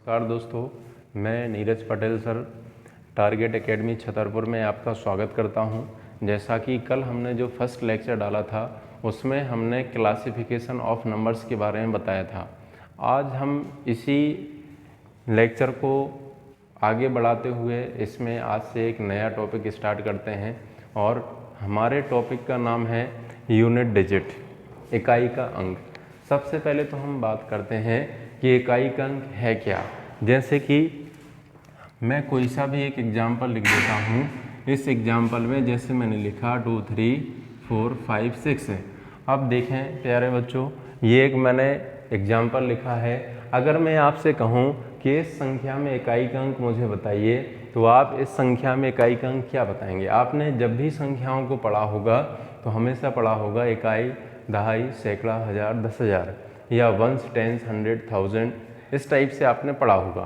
नमस्कार दोस्तों, मैं Neeraj Patel sir target academy Chhatarpur में आपका स्वागत करता हूं। जैसा कि कल हमने जो फर्स्ट लेक्चर डाला था उसमें हमने क्लासिफिकेशन ऑफ नंबर्स के बारे में बताया था। आज हम इसी लेक्चर को आगे बढ़ाते हुए इसमें आज से एक नया टॉपिक स्टार्ट करते हैं और हमारे टॉपिक का नाम है यूनिट डिजिट, इकाई का अंक। सबसे पहले तो हम बात करते हैं कि इकाई का अंक है क्या। जैसे कि मैं कोई सा भी एक एग्जाम्पल लिख देता हूँ। इस एग्जाम्पल में जैसे मैंने लिखा 2 3 4 5 6 है। अब देखें प्यारे बच्चों, ये एक मैंने एग्जाम्पल लिखा है। अगर मैं आपसे कहूँ कि इस संख्या में इकाई का अंक मुझे बताइए, तो आप इस संख्या में इकाई का अंक क्या बताएंगे। आपने जब भी संख्याओं को पढ़ा होगा तो हमेशा पढ़ा होगा इकाई, दहाई, सैकड़ा, हज़ार, 10,000 या वंस, टेंस, 100, 1000, इस टाइप से आपने पढ़ा होगा।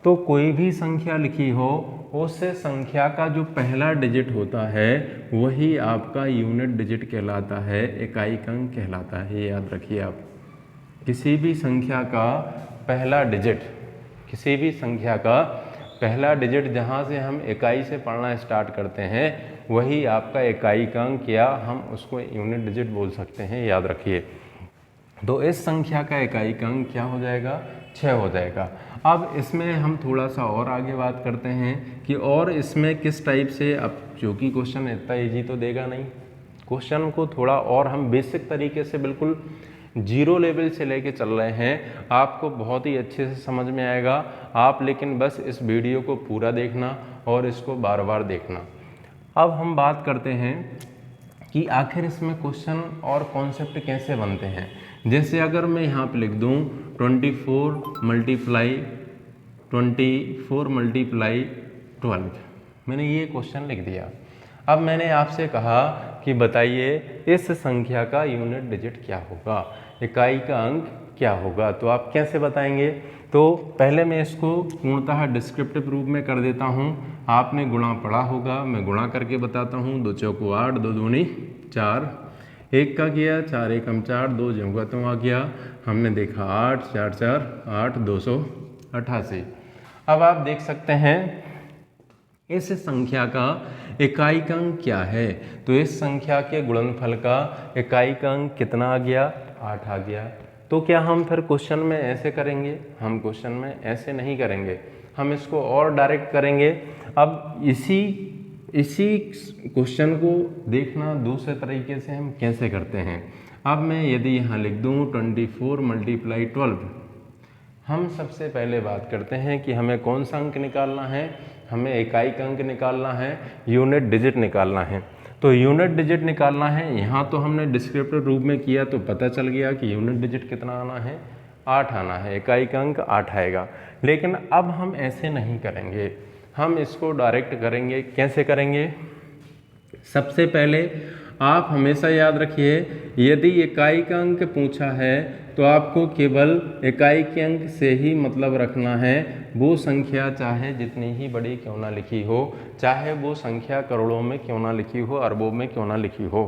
तो कोई भी संख्या लिखी हो, उस संख्या का जो पहला डिजिट होता है वही आपका यूनिट डिजिट कहलाता है, इकाई का अंक कहलाता है। ये याद रखिए आप। किसी भी संख्या का पहला डिजिट, किसी भी संख्या का पहला डिजिट जहाँ से हम इकाई से पढ़ना स्टार्ट करते हैं वही आपका इकाई का अंक या हम उसको यूनिट डिजिट बोल सकते हैं, याद रखिए। तो इस संख्या का इकाई का अंक क्या हो जाएगा, 6 हो जाएगा। अब इसमें हम थोड़ा सा और आगे बात करते हैं कि और इसमें किस टाइप से, अब क्योंकि क्वेश्चन इतना ईजी तो देगा नहीं, क्वेश्चन को थोड़ा और हम बेसिक तरीके से बिल्कुल जीरो लेवल से लेके चल रहे हैं। आपको बहुत ही अच्छे से समझ में आएगा। आप लेकिन बस इस वीडियो को पूरा देखना और इसको बार बार देखना। अब हम बात करते हैं कि आखिर इसमें क्वेश्चन और कॉन्सेप्ट कैसे बनते हैं। जैसे अगर मैं यहाँ पे लिख दूँ 24 मल्टीप्लाई 12, मैंने ये क्वेश्चन लिख दिया। अब मैंने आपसे कहा कि बताइए इस संख्या का यूनिट डिजिट क्या होगा, इकाई का अंक क्या होगा। तो आप कैसे बताएंगे। तो पहले मैं इसको पूर्णतः डिस्क्रिप्टिव रूप में कर देता हूँ। आपने गुणा पढ़ा होगा, मैं गुणा करके बताता हूँ। 2 चौको 8, 2 दूनी 4, 1 का किया, 4 एकम 4, 2 जंगतों आ गया। हमने देखा 8 4 4 8, 288। अब आप देख सकते हैं इस संख्या का इकाई का अंक क्या है। तो इस संख्या के गुणनफल का इकाई का अंक कितना आ गया, 8 आ गया। तो क्या हम फिर क्वेश्चन में ऐसे करेंगे, हम क्वेश्चन में ऐसे नहीं करेंगे, हम इसको और डायरेक्ट करेंगे। अब इसी क्वेश्चन को देखना दूसरे तरीके से हम कैसे करते हैं। अब मैं यदि यहाँ लिख दूँ 24 मल्टीप्लाई 12, हम सबसे पहले बात करते हैं कि हमें कौन सा अंक निकालना है, हमें इकाई का अंक निकालना है, यूनिट डिजिट निकालना है। तो यूनिट डिजिट निकालना है, यहाँ तो हमने डिस्क्रिप्टिव रूप में किया तो पता चल गया कि यूनिट डिजिट कितना आना है, 8 आना है, इकाई का अंक 8 आएगा। लेकिन अब हम ऐसे नहीं करेंगे, हम इसको डायरेक्ट करेंगे। कैसे करेंगे। सबसे पहले आप हमेशा याद रखिए, यदि इकाई का अंक पूछा है तो आपको केवल इकाई के अंक से ही मतलब रखना है। वो संख्या चाहे जितनी ही बड़ी क्यों ना लिखी हो, चाहे वो संख्या करोड़ों में क्यों ना लिखी हो, अरबों में क्यों ना लिखी हो,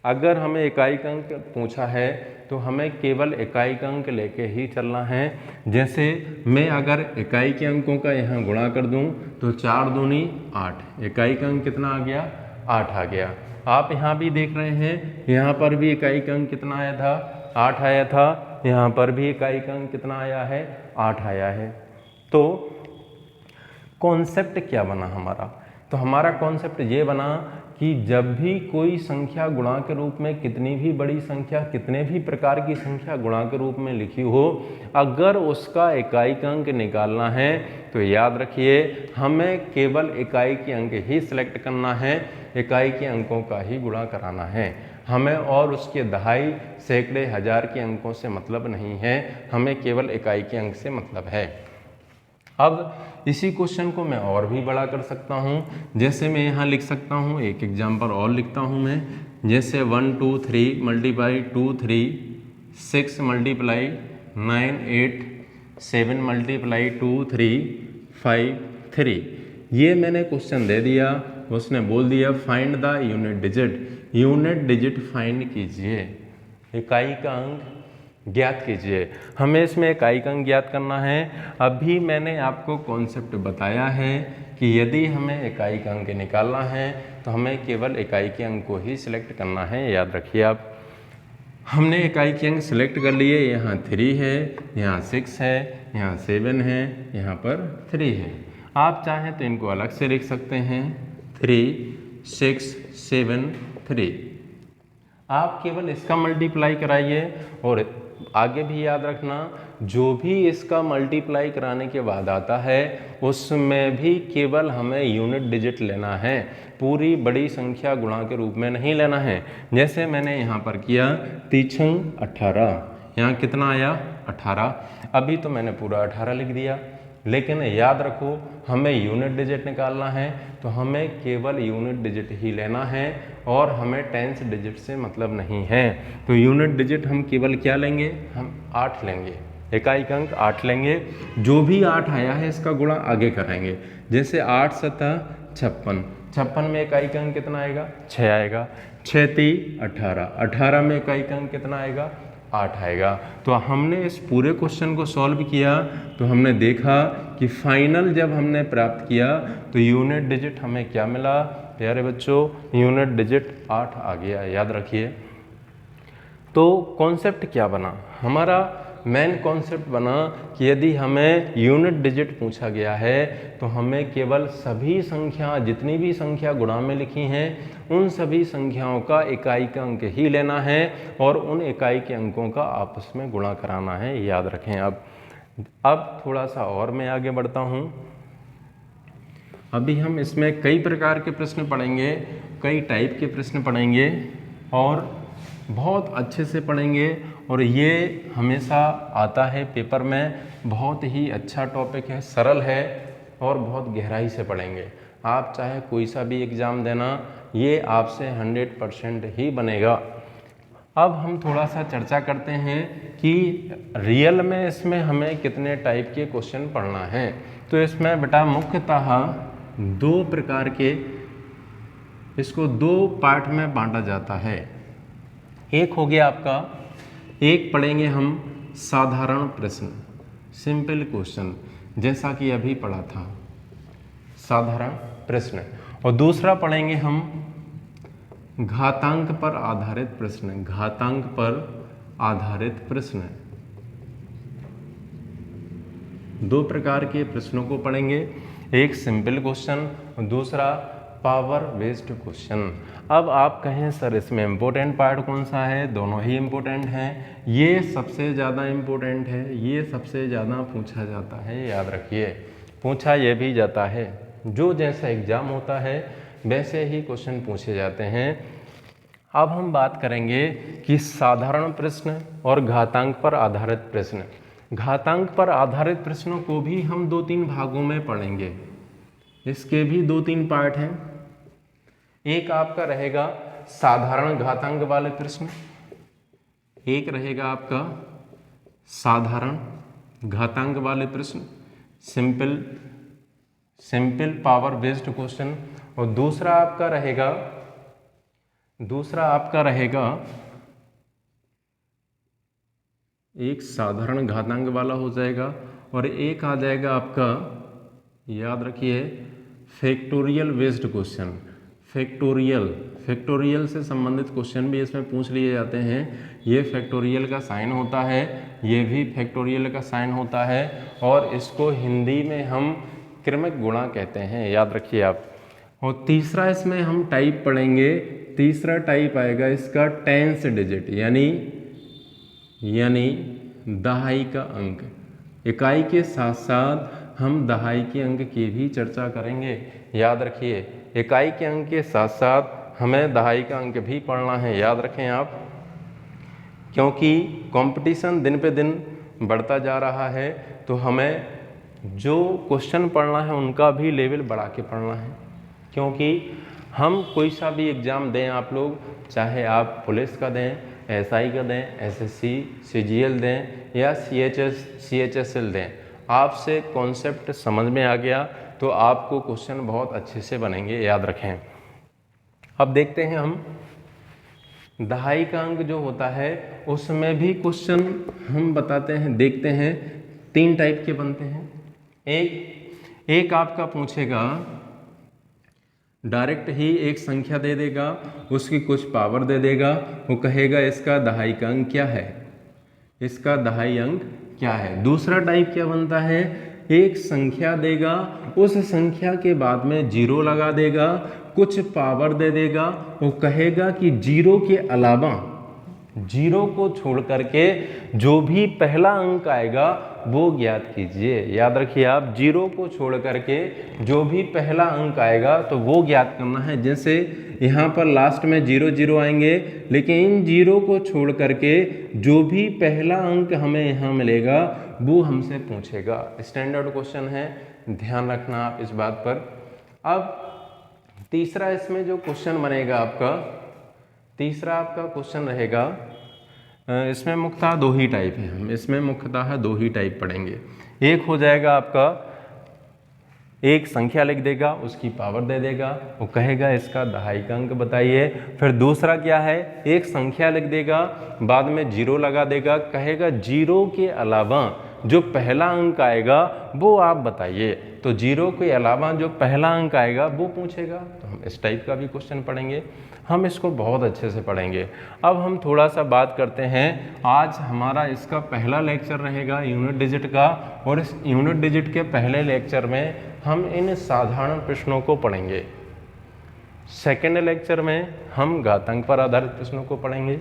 अगर हमें इकाई का अंक पूछा है तो हमें केवल इकाई का अंक लेके ही चलना है। जैसे मैं अगर इकाई के अंकों का यहाँ गुणा कर दूँ तो 4 दूनी 8, इकाई का अंक कितना आ गया, 8 आ गया। आप यहाँ भी देख रहे हैं, यहाँ पर भी इकाई का अंक कितना आया था, 8 आया था। यहाँ पर भी इकाई का अंक कितना आया है, 8 आया है। तो कॉन्सेप्ट क्या बना हमारा। तो हमारा कॉन्सेप्ट ये बना कि जब भी कोई संख्या गुणा के रूप में, कितनी भी बड़ी संख्या, कितने भी प्रकार की संख्या गुणा के रूप में लिखी हो, अगर उसका इकाई का अंक निकालना है तो याद रखिए हमें केवल इकाई के अंक ही सिलेक्ट करना है, इकाई के अंकों का ही गुणा कराना है। हमें और उसके दहाई, सैकड़े, हज़ार के अंकों से मतलब नहीं है, हमें केवल इकाई के अंक से मतलब है। अब इसी क्वेश्चन को मैं और भी बड़ा कर सकता हूँ। जैसे मैं यहाँ लिख सकता हूँ, एक एग्जाम्पल और लिखता हूँ मैं। जैसे 1 2 3 मल्टीप्लाई 2 3, 6 मल्टीप्लाई 9 8, 7 मल्टीप्लाई 2 3, 5 3। ये मैंने क्वेश्चन दे दिया, उसने बोल दिया find the unit digit. Unit digit find कीजिए, इकाई का अंक ज्ञात कीजिए। हमें इसमें इकाई का अंक ज्ञात करना है। अभी मैंने आपको कॉन्सेप्ट बताया है कि यदि हमें इकाई का अंक निकालना है तो हमें केवल इकाई के अंक को ही सिलेक्ट करना है, याद रखिए आप। हमने इकाई के अंक सिलेक्ट कर लिए, यहाँ 3 है, यहाँ 6 है, यहाँ 7 है, यहाँ पर 3 है। आप चाहें तो इनको अलग से लिख सकते हैं, 3 6 7 3। आप केवल इसका मल्टीप्लाई कराइए और आगे भी याद रखना, जो भी इसका मल्टीप्लाई कराने के बाद आता है उसमें भी केवल हमें यूनिट डिजिट लेना है, पूरी बड़ी संख्या गुणा के रूप में नहीं लेना है। जैसे मैंने यहाँ पर किया 3 18, यहाँ कितना आया 18। अभी तो मैंने पूरा 18 लिख दिया, लेकिन याद रखो हमें यूनिट डिजिट निकालना है तो हमें केवल यूनिट डिजिट ही लेना है और हमें टेंस डिजिट से मतलब नहीं है। तो यूनिट डिजिट हम केवल क्या लेंगे, हम 8 लेंगे, इकाई का अंक 8 लेंगे। जो भी 8 आया है इसका गुणा आगे करेंगे। जैसे 8 7 56, 56 में इकाई का अंक कितना आएगा, 6 आएगा। 6 3 18, 18 में इकाई का अंक कितना आएगा, 8 आएगा। तो हमने इस पूरे क्वेश्चन को सॉल्व किया तो हमने देखा कि फाइनल जब हमने प्राप्त किया तो यूनिट डिजिट हमें क्या मिला प्यारे बच्चों, यूनिट डिजिट 8 आ गया, याद रखिए। तो कॉन्सेप्ट क्या बना हमारा, मेन कॉन्सेप्ट बना कि यदि हमें यूनिट डिजिट पूछा गया है तो हमें केवल सभी संख्या, जितनी भी संख्या गुणा में लिखी हैं उन सभी संख्याओं का इकाई का अंक ही लेना है और उन इकाई के अंकों का आपस में गुणा कराना है, याद रखें। अब थोड़ा सा और मैं आगे बढ़ता हूँ। अभी हम इसमें कई प्रकार के प्रश्न पढ़ेंगे, कई टाइप के प्रश्न पढ़ेंगे और बहुत अच्छे से पढ़ेंगे और ये हमेशा आता है पेपर में। बहुत ही अच्छा टॉपिक है, सरल है और बहुत गहराई से पढ़ेंगे। आप चाहे कोई सा भी एग्ज़ाम देना, ये आपसे 100% ही बनेगा। अब हम थोड़ा सा चर्चा करते हैं कि रियल में इसमें हमें कितने टाइप के क्वेश्चन पढ़ना है। तो इसमें बेटा मुख्यतः 2 प्रकार के, इसको 2 पार्ट में बांटा जाता है। एक हो गया आपका, एक पढ़ेंगे हम साधारण प्रश्न, सिंपल क्वेश्चन, जैसा कि अभी पढ़ा था साधारण प्रश्न, और दूसरा पढ़ेंगे हम घातांक पर आधारित प्रश्न, घातांक पर आधारित प्रश्न। 2 प्रकार के प्रश्नों को पढ़ेंगे, एक सिंपल क्वेश्चन और दूसरा पावर बेस्ड क्वेश्चन। अब आप कहें सर इसमें इम्पोर्टेंट पार्ट कौन सा है, दोनों ही इम्पोर्टेंट हैं। ये सबसे ज़्यादा इम्पोर्टेंट है, ये सबसे ज़्यादा पूछा जाता है, याद रखिए। पूछा ये भी जाता है, जो जैसा एग्ज़ाम होता है वैसे ही क्वेश्चन पूछे जाते हैं। अब हम बात करेंगे कि साधारण प्रश्न और घातांक पर आधारित प्रश्न। घातांक पर आधारित प्रश्नों को भी हम 2-3 भागों में पढ़ेंगे, इसके भी 2-3 पार्ट हैं। एक आपका रहेगा साधारण घातांक वाले प्रश्न, एक रहेगा आपका साधारण घातांक वाले प्रश्न, सिंपल पावर बेस्ड क्वेश्चन, और दूसरा आपका रहेगा एक साधारण घातांक वाला हो जाएगा और एक आ जाएगा आपका, याद रखिए, फैक्टोरियल बेस्ड क्वेश्चन। फैक्टोरियल से संबंधित क्वेश्चन भी इसमें पूछ लिए जाते हैं। ये फैक्टोरियल का साइन होता है, ये भी फैक्टोरियल का साइन होता है और इसको हिंदी में हम क्रमिक गुणा कहते हैं, याद रखिए आप। और तीसरा इसमें हम टाइप पढ़ेंगे, तीसरा टाइप आएगा इसका टेंस डिजिट, यानी दहाई का अंक। इकाई के साथ साथ हम दहाई के अंक की भी चर्चा करेंगे, याद रखिए। इकाई के अंक के साथ साथ हमें दहाई का अंक भी पढ़ना है, याद रखें आप, क्योंकि कंपटीशन दिन पे दिन बढ़ता जा रहा है। तो हमें जो क्वेश्चन पढ़ना है उनका भी लेवल बढ़ा के पढ़ना है, क्योंकि हम कोई सा भी एग्ज़ाम दें, आप लोग चाहे आप पुलिस का दें, एसआई का दें, एसएससी सीजीएल दें या सीएचएसएल दें, आपसे कॉन्सेप्ट समझ में आ गया तो आपको क्वेश्चन बहुत अच्छे से बनेंगे, याद रखें। अब देखते हैं हम दहाई का अंक जो होता है उसमें भी क्वेश्चन हम बताते हैं, देखते हैं 3 टाइप के बनते हैं। एक आपका पूछेगा डायरेक्ट ही एक संख्या दे देगा, उसकी कुछ पावर दे देगा, वो कहेगा इसका दहाई का अंक क्या है, इसका दहाई अंक क्या है। दूसरा टाइप क्या बनता है, एक संख्या देगा, उस संख्या के बाद में 0 लगा देगा, कुछ पावर दे देगा, वो कहेगा कि 0 के अलावा 0 को छोड़ करके जो भी पहला अंक आएगा वो ज्ञात कीजिए। याद रखिए आप, 0 को छोड़ करके जो भी पहला अंक आएगा तो वो ज्ञात करना है। जैसे यहाँ पर लास्ट में 0 0 आएंगे, लेकिन इन 0 को छोड़ करके जो भी पहला अंक हमें यहाँ मिलेगा वो हमसे पूछेगा। स्टैंडर्ड क्वेश्चन है, ध्यान रखना आप इस बात पर। अब तीसरा इसमें जो क्वेश्चन बनेगा आपका, तीसरा आपका क्वेश्चन रहेगा, इसमें मुख्यतः 2 ही टाइप है, हम इसमें मुख्यतः 2 ही टाइप पढ़ेंगे। एक हो जाएगा आपका, एक संख्या लिख देगा, उसकी पावर दे देगा, वो कहेगा इसका दहाई का अंक बताइए। फिर दूसरा क्या है, एक संख्या लिख देगा, बाद में 0 लगा देगा, कहेगा 0 के अलावा जो पहला अंक आएगा वो आप बताइए। तो 0 के अलावा जो पहला अंक आएगा वो पूछेगा। तो हम इस टाइप का भी क्वेश्चन पढ़ेंगे, हम इसको बहुत अच्छे से पढ़ेंगे। अब हम थोड़ा सा बात करते हैं, आज हमारा इसका पहला लेक्चर रहेगा यूनिट डिजिट का, और इस यूनिट डिजिट के पहले लेक्चर में हम इन साधारण प्रश्नों को पढ़ेंगे। सेकेंड लेक्चर में हम घातांक पर आधारित प्रश्नों को पढ़ेंगे।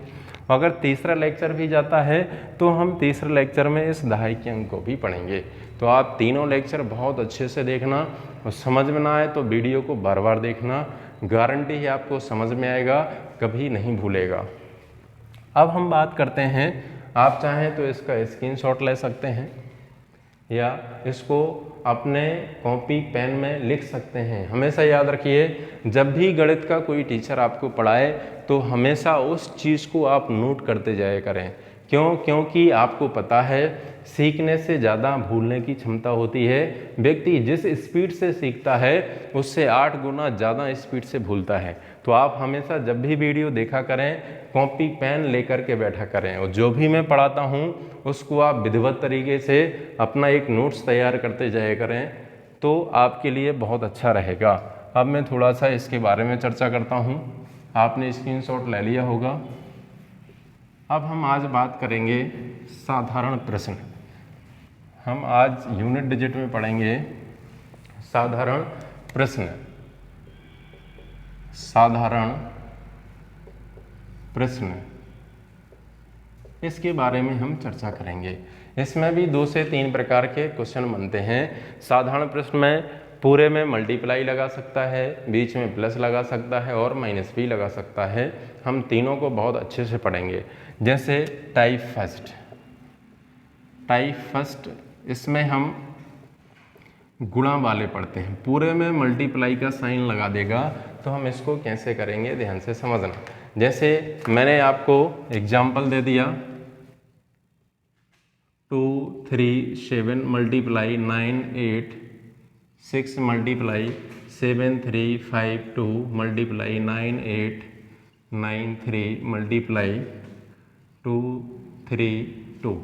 अगर तीसरा लेक्चर भी जाता है तो हम तीसरे लेक्चर में इस दहाई के अंक को भी पढ़ेंगे। तो आप तीनों लेक्चर बहुत अच्छे से देखना, और समझ में ना आए तो वीडियो को बार बार देखना, गारंटी है आपको समझ में आएगा, कभी नहीं भूलेगा। अब हम बात करते हैं, आप चाहें तो इसका स्क्रीनशॉट ले सकते हैं या इसको अपने कॉपी पेन में लिख सकते हैं। हमेशा याद रखिए, जब भी गणित का कोई टीचर आपको पढ़ाए तो हमेशा उस चीज़ को आप नोट करते जाया करें। क्यों? क्योंकि आपको पता है सीखने से ज़्यादा भूलने की क्षमता होती है। व्यक्ति जिस स्पीड से सीखता है उससे 8 गुना ज़्यादा स्पीड से भूलता है। तो आप हमेशा जब भी वीडियो देखा करें कॉपी पेन लेकर के बैठा करें, और जो भी मैं पढ़ाता हूँ उसको आप विधिवत तरीके से अपना एक नोट्स तैयार करते जाया करें, तो आपके लिए बहुत अच्छा रहेगा। अब मैं थोड़ा सा इसके बारे में चर्चा करता हूँ। आपने स्क्रीनशॉट ले लिया होगा। अब हम आज बात करेंगे साधारण प्रश्न। हम आज यूनिट डिजिट में पढ़ेंगे साधारण प्रश्न। साधारण प्रश्न, इसके बारे में हम चर्चा करेंगे। इसमें भी 2 से 3 प्रकार के क्वेश्चन बनते हैं। साधारण प्रश्न में पूरे में मल्टीप्लाई लगा सकता है, बीच में प्लस लगा सकता है और माइनस भी लगा सकता है। हम तीनों को बहुत अच्छे से पढ़ेंगे। जैसे टाइप फर्स्ट, इसमें हम गुणा वाले पढ़ते हैं, पूरे में मल्टीप्लाई का साइन लगा देगा। तो हम इसको कैसे करेंगे ध्यान से समझना। जैसे मैंने आपको एग्जाम्पल दे दिया, 2 3 7 मल्टीप्लाई 9 8 6 मल्टीप्लाई 7 3 5 2 मल्टीप्लाई 9 8 9 3 मल्टीप्लाई 2 3 2।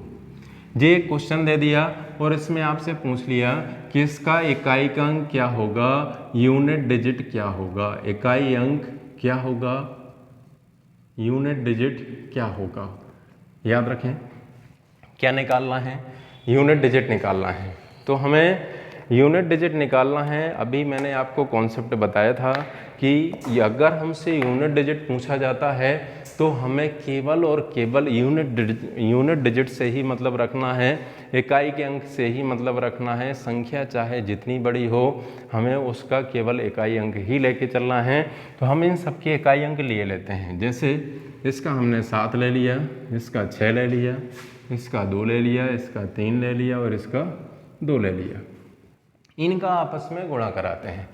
ये एक क्वेश्चन दे दिया और इसमें आपसे पूछ लिया कि इसका इकाई का अंक क्या होगा, यूनिट डिजिट क्या होगा। इकाई अंक क्या होगा, यूनिट डिजिट क्या होगा। याद रखें क्या निकालना है, यूनिट डिजिट निकालना है। तो हमें यूनिट डिजिट निकालना है। अभी मैंने आपको कॉन्सेप्ट बताया था कि अगर हमसे यूनिट डिजिट पूछा जाता है तो हमें केवल और केवल यूनिट डिजिट से ही मतलब रखना है, इकाई के अंक से ही मतलब रखना है। संख्या चाहे जितनी बड़ी हो हमें उसका केवल इकाई अंक ही लेके चलना है। तो हम इन सब के इकाई अंक लिए लेते हैं। जैसे इसका हमने 7 ले लिया, इसका 6 ले लिया, इसका 2 ले लिया, इसका 3 ले लिया और इसका 2 ले लिया। इनका आपस में गुणा कराते हैं।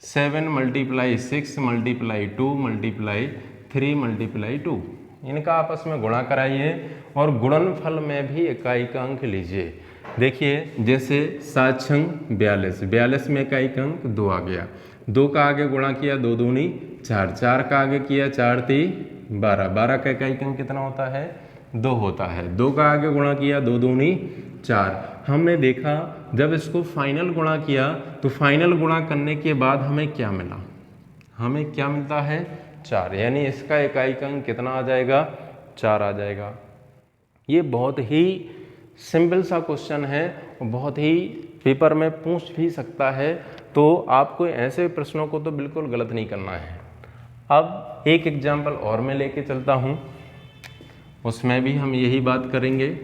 7 मल्टीप्लाई 6 मल्टीप्लाई 2 मल्टीप्लाई 3 मल्टीप्लाई 2, इनका आपस में गुणा कराइए और गुणनफल में भी इकाई का अंक लीजिए। देखिए जैसे 7 छंग 42, 42 में इकाई का अंक 2 आ गया। 2 का आगे गुणा किया 2 दूनी 4, 4 का आगे किया 4 ती 12, 12 का इकाई अंक कितना होता है? 2 होता है। 2 का आगे गुणा किया, 2 दूनी 4। हमने देखा जब इसको फाइनल गुणा किया तो फाइनल गुणा करने के बाद हमें क्या मिला? हमें क्या मिलता है? 4, यानी इसका इकाई अंक कितना आ जाएगा? 4 आ जाएगा। ये बहुत ही सिंपल सा क्वेश्चन है, बहुत ही पेपर में पूछ भी सकता है, तो आपको ऐसे प्रश्नों को तो बिल्कुल गलत नहीं करना है। अब एक एग्जाम्पल और मैं लेके चलता हूँ, उसमें भी हम यही बात करेंगे।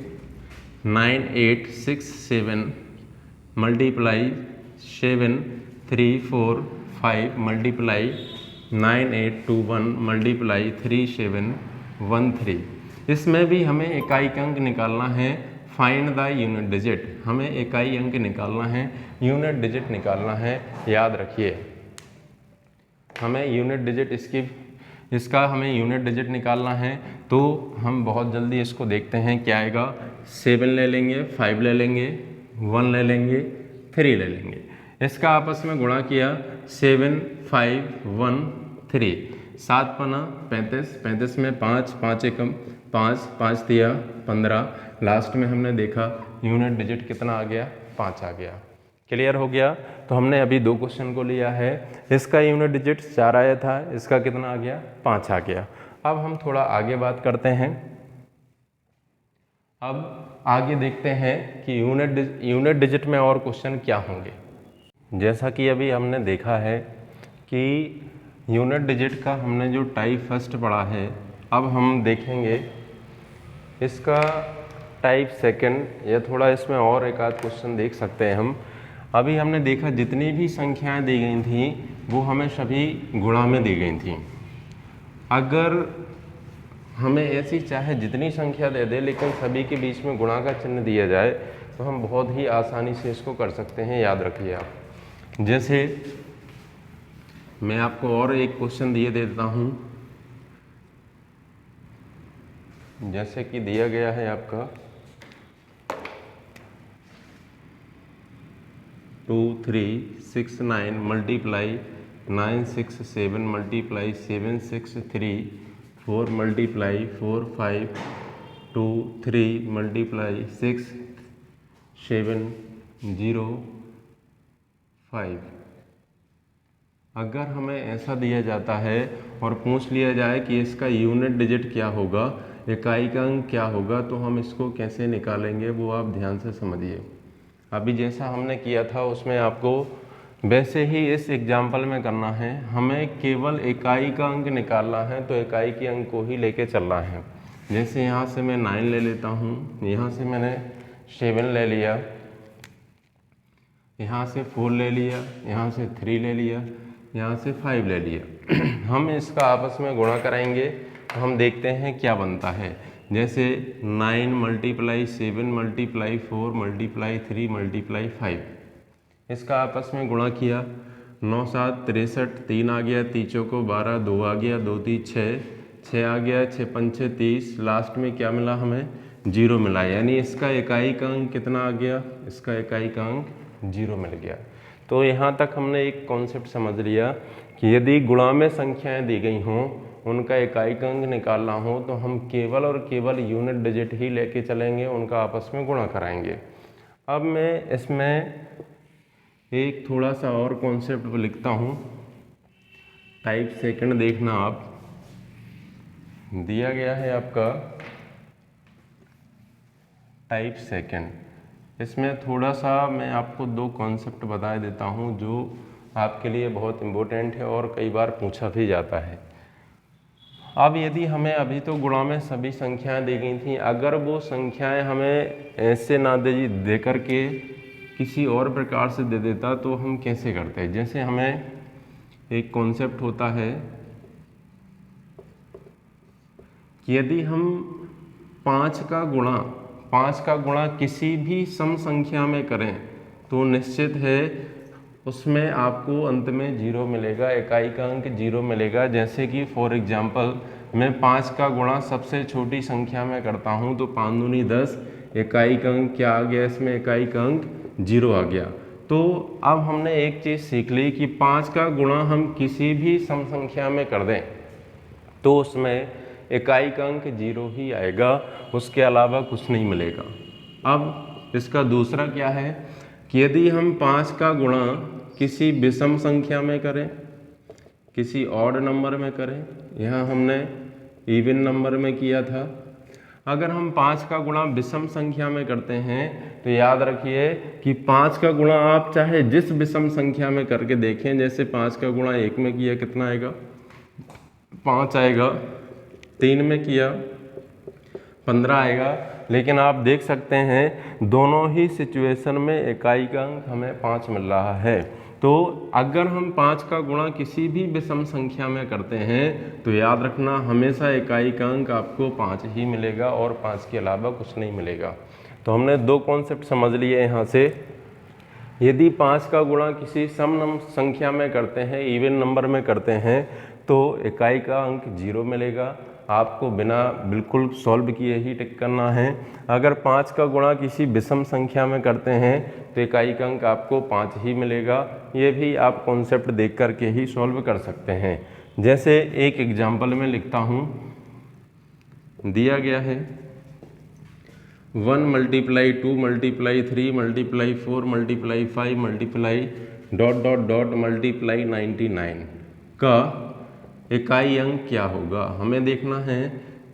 9867 मल्टीप्लाई 7345 मल्टीप्लाई 9821 मल्टीप्लाई 3713। इसमें भी हमें इकाई अंक निकालना है। फाइंड द यूनिट डिजिट, हमें इकाई अंक निकालना है, यूनिट डिजिट निकालना है। याद रखिए हमें यूनिट डिजिट इसका हमें यूनिट डिजिट निकालना है, तो हम बहुत जल्दी इसको देखते हैं क्या आएगा। 7 ले लेंगे, 5 ले लेंगे, 1 ले लेंगे, 3 ले लेंगे। इसका आपस में गुणा किया 7 5 1 3, 7 पना 35, 35 में 5, 5 एकम 5, 5 दिया 15। लास्ट में हमने देखा यूनिट डिजिट कितना आ गया? 5 आ गया। क्लियर हो गया? तो हमने अभी 2 क्वेश्चन को लिया है। इसका यूनिट डिजिट 4 आया था, इसका कितना आ गया? 5 आ गया। अब हम थोड़ा आगे बात करते हैं। अब आगे देखते हैं कि यूनिट डिजिट में और क्वेश्चन क्या होंगे। जैसा कि अभी हमने देखा है कि यूनिट डिजिट का हमने जो टाइप फर्स्ट पढ़ा है, अब हम देखेंगे इसका टाइप सेकंड, या थोड़ा इसमें और एक आध क्वेश्चन देख सकते हैं हम। अभी हमने देखा जितनी भी संख्याएं दी गई थी वो हमें सभी गुणा में दी गई थी। अगर हमें ऐसी चाहे जितनी संख्या दे दे, लेकिन सभी के बीच में गुणा का चिन्ह दिया जाए तो हम बहुत ही आसानी से इसको कर सकते हैं। याद रखिए आप। जैसे मैं आपको और एक क्वेश्चन दिए देता हूँ, जैसे कि दिया गया है आपका 2 3 6 9 मल्टीप्लाई 9 6 7 मल्टीप्लाई 7 6 3 4 मल्टीप्लाई 4 5 2 3 मल्टीप्लाई 6 7 0 5। अगर हमें ऐसा दिया जाता है और पूछ लिया जाए कि इसका यूनिट डिजिट क्या होगा, इकाई का अंक क्या होगा, तो हम इसको कैसे निकालेंगे वो आप ध्यान से समझिए। अभी जैसा हमने किया था उसमें आपको वैसे ही इस एग्जाम्पल में करना है। हमें केवल इकाई का अंक निकालना है, तो इकाई के अंक को ही लेके चलना है। जैसे यहाँ से मैं 9 ले लेता हूँ, यहाँ से मैंने 7 ले लिया, यहाँ से 4 ले लिया, यहाँ से 3 ले लिया, यहाँ से 5 ले लिया। हम इसका आपस में गुणा कराएंगे तो हम देखते हैं क्या बनता है। जैसे 9 मल्टीप्लाई 7 मल्टीप्लाई 4 मल्टीप्लाई 3 मल्टीप्लाई 5, इसका आपस में गुणा किया 9 7 63, 3 आ गया, 3 चौको 12, 2 आ गया, 2 3 6, 6 आ गया, 6 5 30। लास्ट में क्या मिला? हमें 0 मिला, यानी इसका इकाई का अंक कितना आ गया? इसका इकाई का अंक 0 मिल गया। तो यहाँ तक हमने एक कॉन्सेप्ट समझ लिया कि यदि गुणा में संख्याएं दी गई हों, उनका इकाई का अंक निकालना हो, तो हम केवल और केवल यूनिट डिजिट ही लेके चलेंगे, उनका आपस में गुणा कराएंगे। अब मैं इसमें एक थोड़ा सा और कॉन्सेप्ट लिखता हूँ। टाइप सेकंड देखना आप, दिया गया है आपका टाइप सेकंड। इसमें थोड़ा सा मैं आपको 2 कॉन्सेप्ट बता देता हूँ जो आपके लिए बहुत इम्पोर्टेंट है और कई बार पूछा भी जाता है। अब यदि हमें अभी तो गुणा में सभी संख्याएं दी गई थी, अगर वो संख्याएं हमें ऐसे ना दे करके किसी और प्रकार से दे देता तो हम कैसे करते हैं। जैसे हमें एक कॉन्सेप्ट होता है कि यदि हम 5 का गुणा किसी भी सम संख्या में करें तो निश्चित है उसमें आपको अंत में 0 मिलेगा, इकाई का अंक 0 मिलेगा। जैसे कि फॉर एग्जांपल मैं 5 का गुणा सबसे छोटी संख्या में करता हूं तो 5 दूनी 10, इकाई का अंक क्या आ गया? इसमें इकाई का अंक 0 आ गया। तो अब हमने एक चीज़ सीख ली कि 5 का गुणा हम किसी भी सम संख्या में कर दें तो उसमें इकाई का अंक 0 ही आएगा, उसके अलावा कुछ नहीं मिलेगा। अब इसका दूसरा क्या है कि यदि हम 5 का गुणा किसी विषम संख्या में करें, किसी ऑड नंबर में करें, यहाँ हमने इवन नंबर में किया था, अगर हम 5 का गुणा विषम संख्या में करते हैं तो याद रखिए कि 5 का गुणा आप चाहे जिस विषम संख्या में करके देखें, जैसे 5 का गुणा 1 में किया कितना आएगा, 5 आएगा, 3 में किया 15 आएगा, लेकिन आप देख सकते हैं दोनों ही सिचुएशन में इकाई का अंक हमें 5 मिल रहा है। तो अगर हम 5 का गुणा किसी भी विषम संख्या में करते हैं तो याद रखना हमेशा इकाई का अंक आपको 5 ही मिलेगा और 5 के अलावा कुछ नहीं मिलेगा। तो हमने दो कॉन्सेप्ट समझ लिए यहाँ से। यदि 5 का गुणा किसी सम संख्या में करते हैं, इवन नंबर में करते हैं, तो इकाई का अंक 0 मिलेगा। आपको बिना बिल्कुल सॉल्व किए ही टिक करना है। अगर 5 का गुणा किसी विषम संख्या में करते हैं तो इकाई का अंक आपको 5 ही मिलेगा। ये भी आप कॉन्सेप्ट देख करके ही सॉल्व कर सकते हैं। जैसे एक एग्जाम्पल में लिखता हूँ, दिया गया है 1 multiply 2 multiply 3 multiply 4 multiply 5 multiply dot dot dot multiply 99 का इकाई अंक क्या होगा, हमें देखना है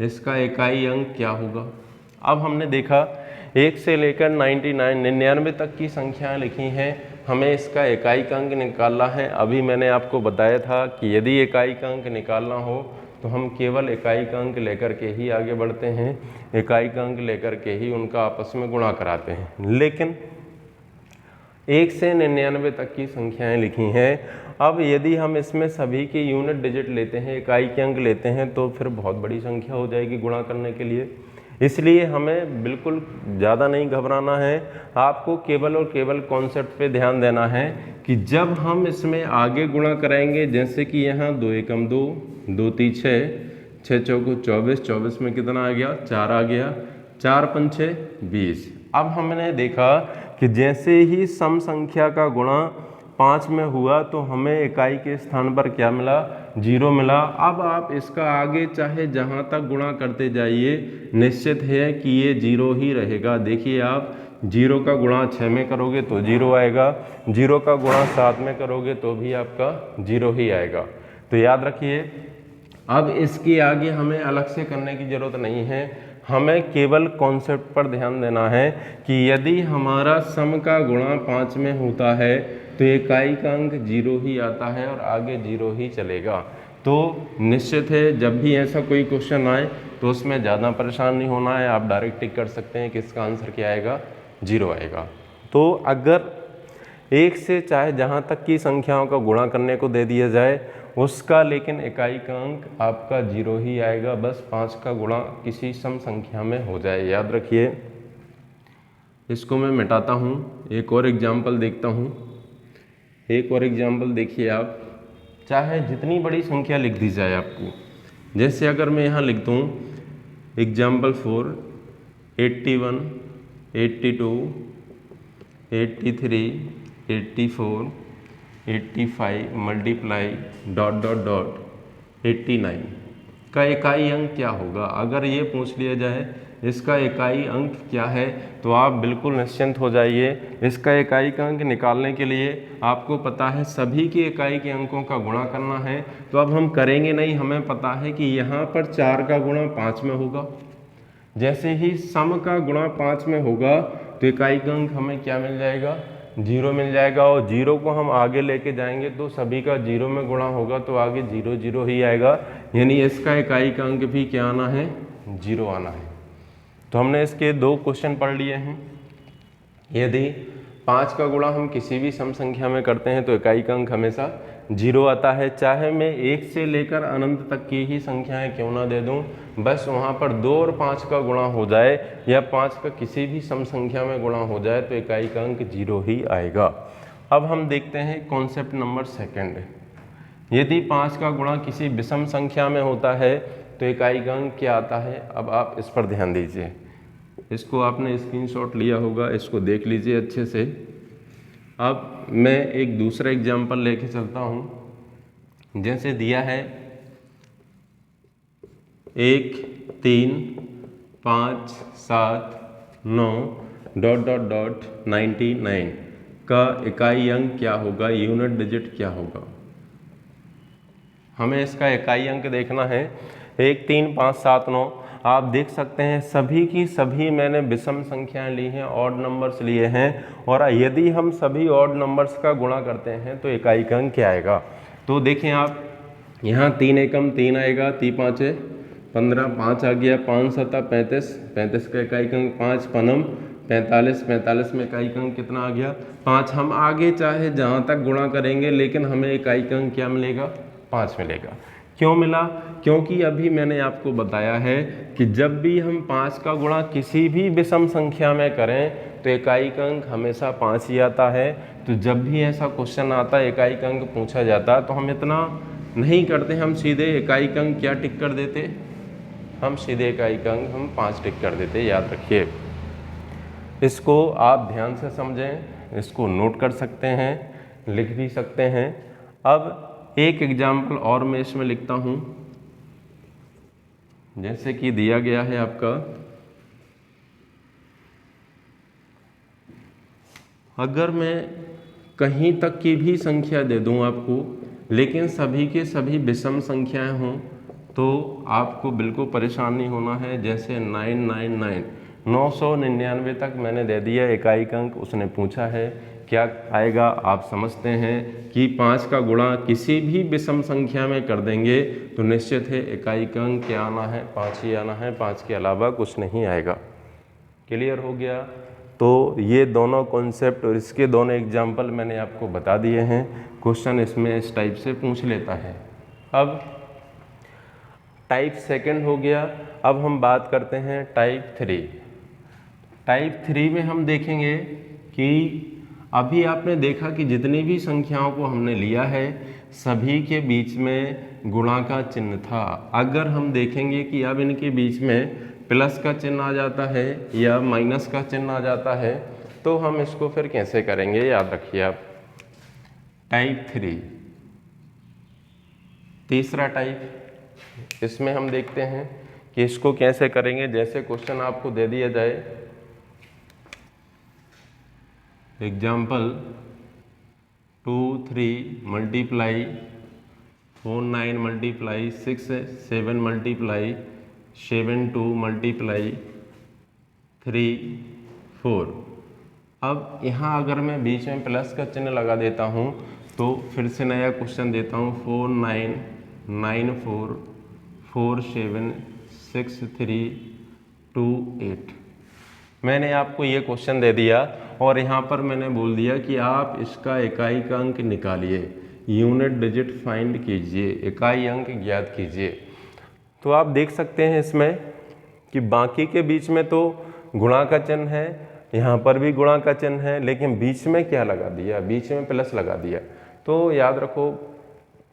इसका इकाई अंक क्या होगा। अब हमने देखा 1 से लेकर 99 तक की संख्याएं लिखी हैं, हमें इसका इकाई का अंक निकालना है। अभी मैंने आपको बताया था कि यदि इकाई का अंक निकालना हो तो हम केवल इकाई का अंक लेकर के ही आगे बढ़ते हैं, इकाई का अंक लेकर के ही उनका आपस में गुणा कराते हैं। लेकिन 1 से 99 तक की संख्याएं लिखी हैं। अब यदि हम इसमें सभी के यूनिट डिजिट लेते हैं, इकाई के अंक लेते हैं, तो फिर बहुत बड़ी संख्या हो जाएगी गुणा करने के लिए। इसलिए हमें बिल्कुल ज़्यादा नहीं घबराना है, आपको केवल और केवल कॉन्सेप्ट पे ध्यान देना है कि जब हम इसमें आगे गुणा कराएंगे, जैसे कि यहाँ 2 एकम 2, 2 3 6, 6 चौको 24, 24 में कितना आ गया, 4 आ गया, 4 पंचे 20। अब हमने देखा कि जैसे ही सम संख्या का गुणा 5 में हुआ तो हमें इकाई के स्थान पर क्या मिला, 0 मिला। अब आप इसका आगे चाहे जहाँ तक गुणा करते जाइए, निश्चित है कि ये 0 ही रहेगा। देखिए आप 0 का गुणा 6 में करोगे तो 0 आएगा, 0 का गुणा 7 में करोगे तो भी आपका 0 ही आएगा। तो याद रखिए अब इसके आगे हमें अलग से करने की ज़रूरत नहीं है, हमें केवल कॉन्सेप्ट पर ध्यान देना है कि यदि हमारा सम का गुणा 5 में होता है तो इकाई का अंक 0 ही आता है और आगे 0 ही चलेगा। तो निश्चित है जब भी ऐसा कोई क्वेश्चन आए तो उसमें ज़्यादा परेशान नहीं होना है, आप डायरेक्ट टिक कर सकते हैं कि इसका आंसर क्या आएगा, 0 आएगा। तो अगर 1 से चाहे जहाँ तक की संख्याओं का गुणा करने को दे दिया जाए उसका लेकिन इकाई का अंक आपका 0 ही आएगा, बस 5 का गुणा किसी सम संख्या में हो जाए। याद रखिए, इसको मैं मिटाता हूँ, एक और एग्जाम्पल देखता हूँ। एक और एग्जाम्पल देखिए आप, चाहे जितनी बड़ी संख्या लिख दी जाए आपको, जैसे अगर मैं यहाँ लिख दूँ example 4 81 82 83 84 85 multiply dot dot dot 89 का इकाई अंक क्या होगा। अगर ये पूछ लिया जाए इसका इकाई अंक क्या है तो आप बिल्कुल निश्चिंत हो जाइए। इसका इकाई का अंक निकालने के लिए आपको पता है सभी के इकाई के अंकों का गुणा करना है, तो अब हम करेंगे नहीं, हमें पता है कि यहाँ पर 4 का गुणा 5 में होगा। जैसे ही सम का गुणा 5 में होगा तो इकाई का अंक हमें क्या मिल जाएगा, 0 मिल जाएगा। और 0 को हम आगे लेके जाएंगे तो सभी का 0 में गुणा होगा तो आगे 0 0 ही आएगा, यानी इसका इकाई का अंक भी क्या आना है, 0 आना है। तो हमने इसके 2 क्वेश्चन पढ़ लिए हैं। यदि 5 का गुणा हम किसी भी सम संख्या में करते हैं तो इकाई का अंक हमेशा 0 आता है, चाहे मैं 1 से लेकर अनंत तक की ही संख्याएं क्यों ना दे दूं, बस वहाँ पर 2 और 5 का गुणा हो जाए या 5 का किसी भी सम संख्या में गुणा हो जाए तो इकाई का अंक 0 ही आएगा। अब हम देखते हैं कॉन्सेप्ट नंबर 2। यदि 5 का गुणा किसी विषम संख्या में होता है तो इकाई का अंक क्या आता है। अब आप इस पर ध्यान दीजिए, इसको आपने स्क्रीनशॉट लिया होगा, इसको देख लीजिए अच्छे से। अब मैं एक दूसरा एग्जाम्पल लेके चलता हूँ। जैसे दिया है 1 3 5 7 9 डॉट डॉट डॉट 99 का इकाई अंक क्या होगा, यूनिट डिजिट क्या होगा। हमें इसका इकाई अंक देखना है। 1 3 5 7 9 आप देख सकते हैं सभी की सभी मैंने विषम संख्याएं ली हैं, ऑड नंबर्स लिए हैं, और यदि हम सभी ऑड नंबर्स का गुणा करते हैं तो इकाई का अंक क्या आएगा। तो देखें आप, यहाँ 3 एकम 3 आएगा, 3 5 15, 5 आ गया, 5 7 35, 35 का इकाई का अंक 5, पनम 45, 45 में इकाई का अंक कितना आ गया 5। हम आगे चाहे जहाँ तक गुणा करेंगे लेकिन हमें इकाई का अंक क्या मिलेगा, 5 मिलेगा। क्यों मिला, क्योंकि अभी मैंने आपको बताया है कि जब भी हम 5 का गुणा किसी भी विषम संख्या में करें तो इकाई का अंक हमेशा 5 ही आता है। तो जब भी ऐसा क्वेश्चन आता है, इकाई का अंक पूछा जाता है, तो हम इतना नहीं करते, हम सीधे इकाई का अंक क्या टिक कर देते, हम सीधे इकाई का अंक हम 5 टिक कर देते। याद रखिए, इसको आप ध्यान से समझें, इसको नोट कर सकते हैं, लिख भी सकते हैं। अब एक एग्जाम्पल और मैं इसमें लिखता हूँ, जैसे कि दिया गया है आपका, अगर मैं कहीं तक की भी संख्या दे दूं आपको लेकिन सभी के सभी विषम संख्याएं हों तो आपको बिल्कुल परेशान नहीं होना है। जैसे 999 तक मैंने दे दिया इकाई का अंक, उसने पूछा है क्या आएगा। आप समझते हैं कि 5 का गुणा किसी भी विषम संख्या में कर देंगे तो निश्चित है इकाई का अंक क्या आना है, 5 ही आना है, 5 के अलावा कुछ नहीं आएगा। क्लियर हो गया। तो ये दोनों कॉन्सेप्ट और इसके दोनों एग्जाम्पल मैंने आपको बता दिए हैं। क्वेश्चन इसमें इस टाइप से पूछ लेता है। अब टाइप सेकंड हो गया। अब हम बात करते हैं टाइप 3। टाइप 3 में हम देखेंगे कि अभी आपने देखा कि जितनी भी संख्याओं को हमने लिया है सभी के बीच में गुणा का चिन्ह था। अगर हम देखेंगे कि अब इनके बीच में प्लस का चिन्ह आ जाता है या माइनस का चिन्ह आ जाता है तो हम इसको फिर कैसे करेंगे, याद रखिए आप। टाइप 3 तीसरा टाइप, इसमें हम देखते हैं कि इसको कैसे करेंगे। जैसे क्वेश्चन आपको दे दिया जाए, example 2 3 multiply 4 9 multiply 6 7 multiply 7 2 multiply 3 4। अब यहाँ अगर मैं बीच में प्लस का चिन्ह लगा देता हूँ तो फिर से नया क्वेश्चन देता हूँ। 4 9 9 4 4 7 6 3 2 8। मैंने आपको ये क्वेश्चन दे दिया और यहाँ पर मैंने बोल दिया कि आप इसका इकाई का अंक निकालिए, यूनिट डिजिट फाइंड कीजिए, इकाई अंक ज्ञात कीजिए। तो आप देख सकते हैं इसमें कि बाकी के बीच में तो गुणा का चिन्ह है, यहाँ पर भी गुणा का चिन्ह है, लेकिन बीच में क्या लगा दिया, बीच में प्लस लगा दिया। तो याद रखो,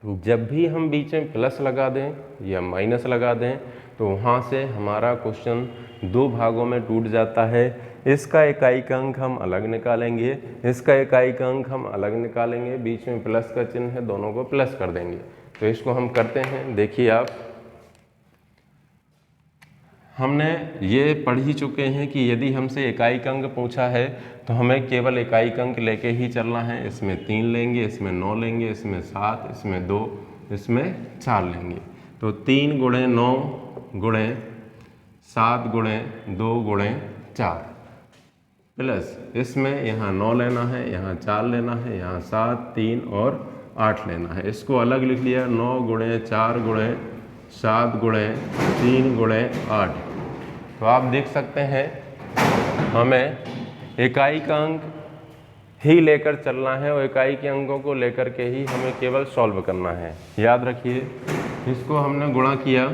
जब भी हम बीच में प्लस लगा दें या माइनस लगा दें तो वहाँ से हमारा क्वेश्चन दो भागों में टूट जाता है। इसका इकाई का अंक हम अलग निकालेंगे, इसका इकाई का अंक हम अलग निकालेंगे, बीच में प्लस का चिन्ह है, दोनों को प्लस कर देंगे। तो इसको हम करते हैं। देखिए आप, हमने ये पढ़ ही चुके हैं कि यदि हमसे इकाई का अंक पूछा है तो हमें केवल इकाई का अंक लेके ही चलना है। इसमें 3 लेंगे, इसमें 9 लेंगे, इसमें 7, इसमें 2, इसमें 4 लेंगे। तो 3 गुणे 9 गुणे 7 गुणे 2 गुणे 4 प्लस इसमें यहाँ 9 लेना है, यहाँ 4 लेना है, यहाँ 7 3 और 8 लेना है। इसको अलग लिख लिया, 9 गुणे 4 गुणे 7 गुणे 3 गुणे 8। तो आप देख सकते हैं हमें इकाई का अंक ही लेकर चलना है और इकाई के अंकों को लेकर के ही हमें केवल सॉल्व करना है। याद रखिए, इसको हमने गुणा किया,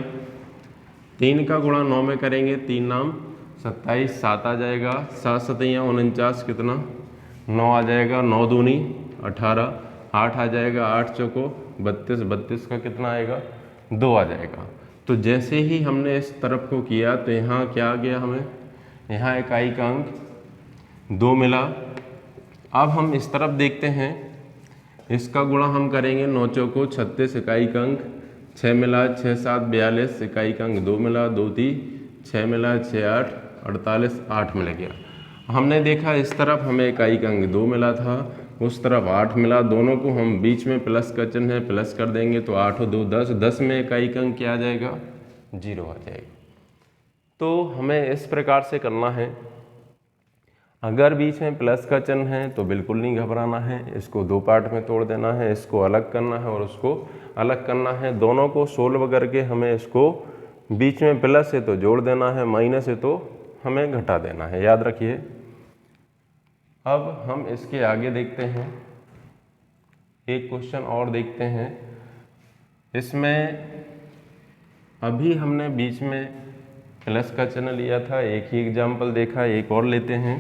3 का गुणा 9 में करेंगे, 3 नाम 27, 7 आ जाएगा, 7 सतैया 49, कितना 9 आ जाएगा, 9 दूनी 18, 8 आ जाएगा, 8 चौको 32, 32 का कितना आएगा 2 आ जाएगा। तो जैसे ही हमने इस तरफ को किया तो यहाँ क्या आ गया, हमें यहाँ इकाई का अंक 2 मिला। अब हम इस तरफ देखते हैं, इसका गुणा हम करेंगे, 9 चौको 36 इकाई का अंक 6 मिला 6 7 42, इकाई का अंक 2 मिला 2 3, 6 मिला 6 8 48, 8 मिल गया। हमने देखा इस तरफ हमें इकाई का अंक 2 मिला था, उस तरफ 8 मिला, दोनों को हम बीच में प्लस का चिन्ह है प्लस कर देंगे तो 8 और 2 10, 10 में इकाई का अंक क्या आ जाएगा 0 आ जाएगा। तो हमें इस प्रकार से करना है। अगर बीच में प्लस का चिन्ह है तो बिल्कुल नहीं घबराना है, इसको दो पार्ट में तोड़ देना है, इसको अलग करना है और उसको अलग करना है। दोनों को सोल्व करके हमें इसको बीच में प्लस है तो जोड़ देना है, माइनस है तो हमें घटा देना है, याद रखिए। अब हम इसके आगे देखते हैं, एक क्वेश्चन और देखते हैं। इसमें अभी हमने बीच में प्लस का चिन्ह लिया था, एक ही एग्जाम्पल देखा, एक और लेते हैं।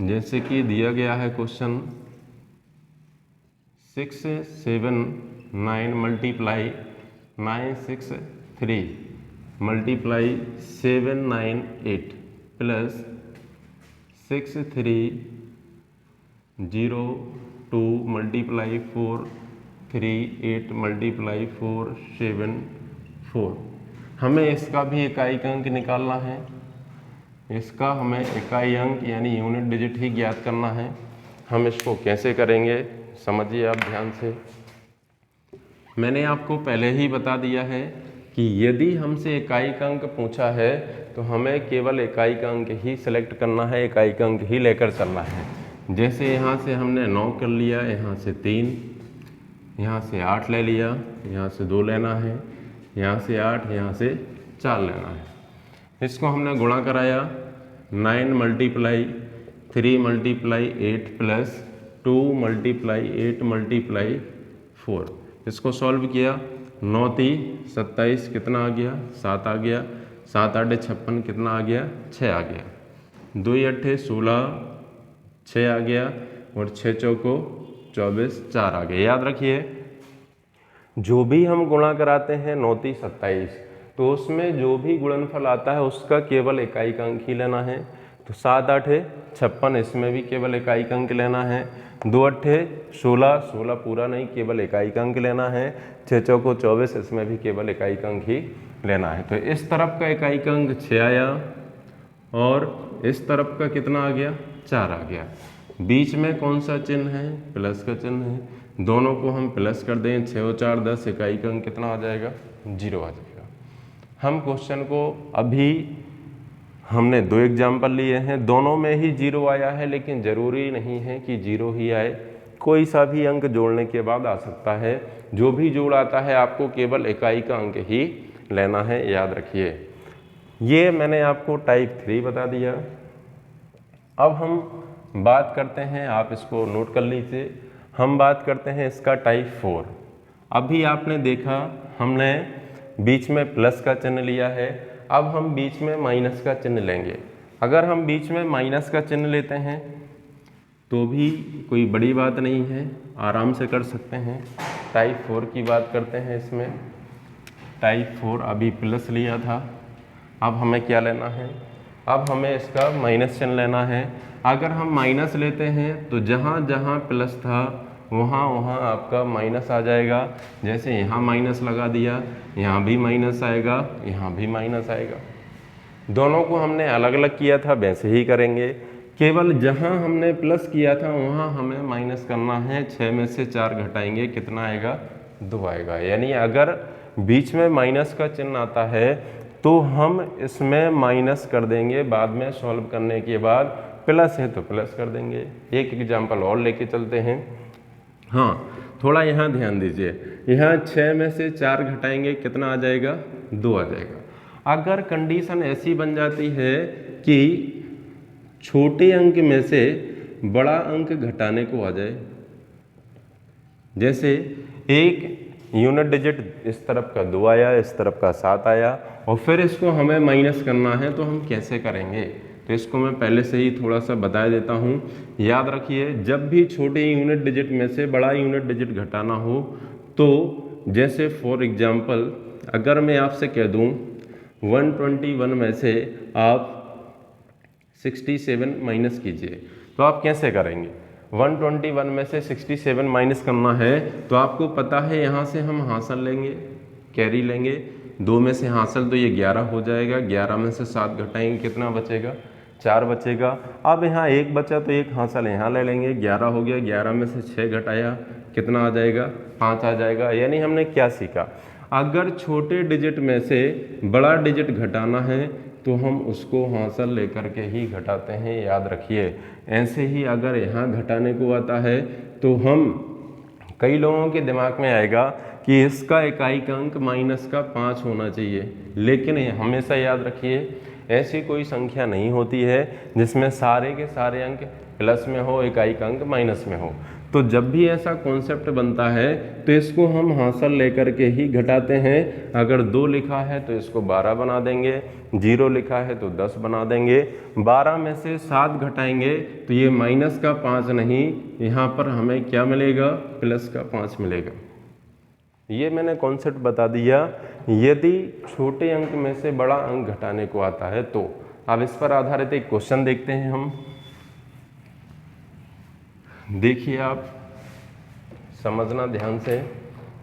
जैसे कि दिया गया है question 6 7 9 multiply 9 6 3 multiply 7 9 8 plus 6 3 0 2 multiply 4 3 8 multiply 4 7 4। हमें इसका भी इकाई का अंक निकालना है। इसका हमें इकाई अंक यानी यूनिट डिजिट ही ज्ञात करना है। हम इसको कैसे करेंगे समझिए आप ध्यान से। मैंने आपको पहले ही बता दिया है कि यदि हमसे इकाई का अंक पूछा है तो हमें केवल इकाई का अंक ही सिलेक्ट करना है, इकाई का अंक ही लेकर चलना है। जैसे यहाँ से हमने 9 कर लिया, यहाँ से 3, यहाँ से 8 ले लिया, यहाँ से 2 लेना है, यहाँ से 8, यहाँ से 4 लेना है। इसको हमने गुणा कराया 9 multiply 3 multiply 8 plus 2 multiply 8 multiply 4। इसको सॉल्व किया, 9 3 27 कितना आ गया 7 आ गया, 7 8 56 कितना आ गया 6 आ गया, 2 8 16 6 आ गया और 6 चौको 24 4 आ गया। याद रखिए जो भी हम गुणा कराते हैं 9 3 27 तो उसमें जो भी गुणनफल आता है उसका केवल इकाई का अंक ही लेना है। तो 7 8 56, इसमें भी केवल इकाई का अंक लेना है। 2 8 16, 16 पूरा नहीं, केवल इकाई का अंक लेना है। 6 चौको 24, इसमें भी केवल इकाई का अंक ही लेना है। तो इस तरफ का इकाई का अंक 6 आया और इस तरफ का कितना आ गया 4 आ गया। बीच में कौन सा चिन्ह है प्लस का चिन्ह है, दोनों को हम प्लस कर दें, 6 और 4 10, इकाई का अंक कितना आ जाएगा 0 आ जाएगा। हम क्वेश्चन को अभी हमने 2 एग्जाम्पल लिए हैं, दोनों में ही 0 आया है, लेकिन ज़रूरी नहीं है कि 0 ही आए, कोई सा भी अंक जोड़ने के बाद आ सकता है। जो भी जोड़ आता है आपको केवल इकाई का अंक ही लेना है, याद रखिए। ये मैंने आपको टाइप 3 बता दिया। अब हम बात करते हैं, आप इसको नोट कर लीजिए, हम बात करते हैं इसका टाइप 4। अभी आपने देखा हमने बीच में प्लस का चिन्ह लिया है, अब हम बीच में माइनस का चिन्ह लेंगे। अगर हम बीच में माइनस का चिन्ह लेते हैं तो भी कोई बड़ी बात नहीं है, आराम से कर सकते हैं। टाइप 4 की बात करते हैं। इसमें टाइप 4 अभी प्लस लिया था, अब हमें क्या लेना है, अब हमें इसका माइनस चिन्ह लेना है। अगर हम माइनस लेते हैं तो जहाँ जहाँ प्लस था वहाँ वहाँ आपका माइनस आ जाएगा। जैसे यहाँ माइनस लगा दिया, यहाँ भी माइनस आएगा, यहाँ भी माइनस आएगा। दोनों को हमने अलग अलग किया था, वैसे ही करेंगे। केवल जहाँ हमने प्लस किया था वहाँ हमें माइनस करना है। 6 में से 4 घटाएंगे, कितना आएगा 2 आएगा। यानी अगर बीच में माइनस का चिन्ह आता है तो हम इसमें माइनस कर देंगे, बाद में सॉल्व करने के बाद प्लस है तो प्लस कर देंगे। एक एग्जाम्पल और लेके चलते हैं। हाँ, थोड़ा यहाँ ध्यान दीजिए, यहाँ 6 में से 4 घटाएंगे, कितना आ जाएगा 2 आ जाएगा। अगर कंडीशन ऐसी बन जाती है कि छोटे अंक में से बड़ा अंक घटाने को आ जाए, जैसे एक यूनिट डिजिट इस तरफ का 2 आया, इस तरफ का 7 आया और फिर इसको हमें माइनस करना है, तो हम कैसे करेंगे? तो इसको मैं पहले से ही थोड़ा सा बता देता हूँ। याद रखिए, जब भी छोटे यूनिट डिजिट में से बड़ा यूनिट डिजिट घटाना हो तो जैसे फॉर एग्जांपल अगर मैं आपसे कह दूँ 121 में से आप 67 माइनस कीजिए, तो आप कैसे करेंगे? 121 में से 67 माइनस करना है तो आपको पता है यहाँ से हम हासिल लेंगे, कैरी लेंगे, 2 में से हासिल तो ये 11 हो जाएगा, 11 में से 7 घटाएंगे कितना बचेगा, 4 बचेगा। अब यहाँ 1 बचा तो 1 हासिल यहाँ ले लेंगे, 11 हो गया, 11 में से 6 घटाया कितना आ जाएगा, 5 आ जाएगा। यानी हमने क्या सीखा, अगर छोटे डिजिट में से बड़ा डिजिट घटाना है तो हम उसको हासिल लेकर के ही घटाते हैं, याद रखिए। ऐसे ही अगर यहाँ घटाने को आता है तो हम, कई लोगों के दिमाग में आएगा कि इसका इकाई का अंक माइनस का 5 होना चाहिए, लेकिन हमेशा याद रखिए ऐसी कोई संख्या नहीं होती है जिसमें सारे के सारे अंक प्लस में हो, इकाई का अंक माइनस में हो। तो जब भी ऐसा कॉन्सेप्ट बनता है तो इसको हम हासिल लेकर के ही घटाते हैं। अगर 2 लिखा है तो इसको 12 बना देंगे, 0 लिखा है तो 10 बना देंगे। 12 में से 7 घटाएंगे तो ये माइनस का 5 नहीं, यहाँ पर हमें क्या मिलेगा, प्लस का 5 मिलेगा। ये मैंने कॉन्सेप्ट बता दिया। यदि छोटे अंक में से बड़ा अंक घटाने को आता है तो अब इस पर आधारित एक क्वेश्चन देखते हैं हम। देखिए आप समझना ध्यान से।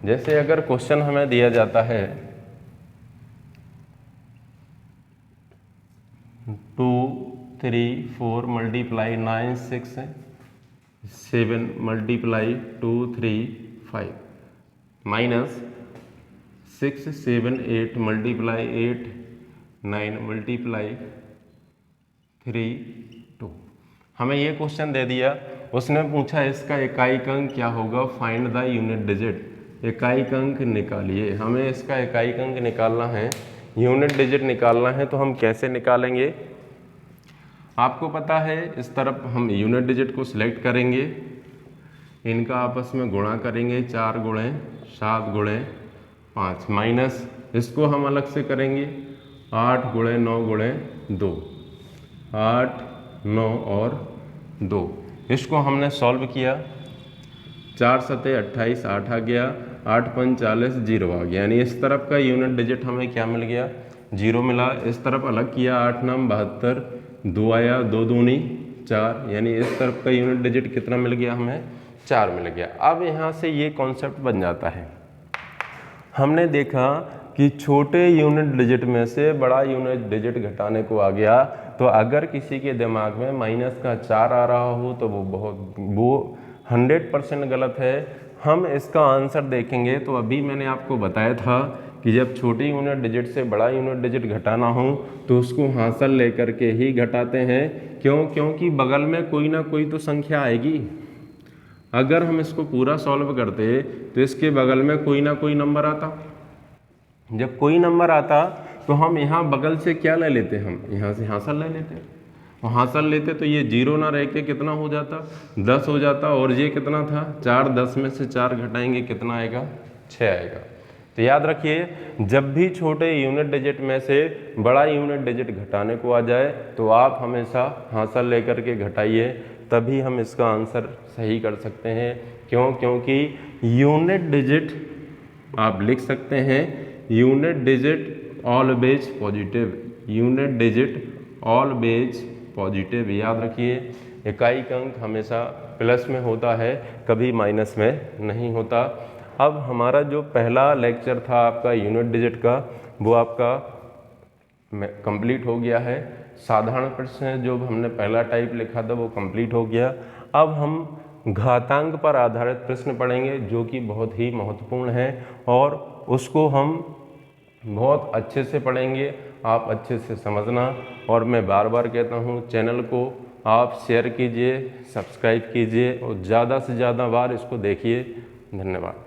जैसे अगर क्वेश्चन हमें दिया जाता है 2 3 4 multiply 9 6 7 multiply 2 3 5 minus 6 7 8 multiply 8 9 multiply 3 2। हमें ये क्वेश्चन दे दिया, उसने पूछा इसका इकाई का अंक क्या होगा, फाइंड द यूनिट डिजिट, इकाई का अंक निकालिए। हमें इसका इकाई का अंक निकालना है, यूनिट डिजिट निकालना है, तो हम कैसे निकालेंगे, आपको पता है इस तरफ हम यूनिट डिजिट को सिलेक्ट करेंगे, इनका आपस में गुणा करेंगे, 4 गुणे 7 गुणे 5 माइनस इसको हम अलग से करेंगे 8 गुणे 9 गुणे 2, 8 9 और 2। इसको हमने सॉल्व किया, 4 सते 28 8 आ गया, 8 5 40 0 आ गया। यानी इस तरफ का यूनिट डिजिट हमें क्या मिल गया, 0 मिला। इस तरफ अलग किया, 8 9 72, 2 आया, 2 दूनी 4, यानी इस तरफ का यूनिट डिजिट कितना मिल गया, हमें 4 मिल गया। अब यहाँ से ये कॉन्सेप्ट बन जाता है, हमने देखा कि छोटे यूनिट डिजिट में से बड़ा यूनिट डिजिट घटाने को आ गया, तो अगर किसी के दिमाग में माइनस का 4 आ रहा हो तो वो 100% गलत है। हम इसका आंसर देखेंगे तो अभी मैंने आपको बताया था कि जब छोटे यूनिट डिजिट से बड़ा यूनिट डिजिट घटाना हो तो उसको हासिल लेकर के ही घटाते हैं। क्यों? क्योंकि बगल में कोई ना कोई तो संख्या आएगी। अगर हम इसको पूरा सॉल्व करते तो इसके बगल में कोई ना कोई नंबर आता, जब कोई नंबर आता तो हम यहाँ बगल से क्या ले लेते, हम यहाँ से हासिल ले लेते, और हासिल लेते तो ये 0 ना रह के कितना हो जाता, 10 हो जाता। और ये कितना था 4, 10 में से 4 घटाएंगे कितना आएगा, 6 आएगा। तो याद रखिए, जब भी छोटे यूनिट डिजिट में से बड़ा यूनिट डिजिट घटाने को आ जाए तो आप हमेशा हासिल लेकर के घटाइए, तभी हम इसका आंसर सही कर सकते हैं। क्यों? क्योंकि यूनिट डिजिट आप लिख सकते हैं, unit digit always positive, unit digit always positive. याद रखिए, इकाई का अंक हमेशा प्लस में होता है, कभी माइनस में नहीं होता। अब हमारा जो पहला लेक्चर था आपका यूनिट डिजिट का, वो आपका कंप्लीट हो गया है। साधारण प्रश्न जो हमने पहला टाइप लिखा था वो कंप्लीट हो गया। अब हम घातांक पर आधारित प्रश्न पढ़ेंगे जो कि बहुत ही महत्वपूर्ण है, और उसको हम बहुत अच्छे से पढ़ेंगे, आप अच्छे से समझना। और मैं बार बार कहता हूँ, चैनल को आप शेयर कीजिए, सब्सक्राइब कीजिए और ज़्यादा से ज़्यादा बार इसको देखिए। धन्यवाद।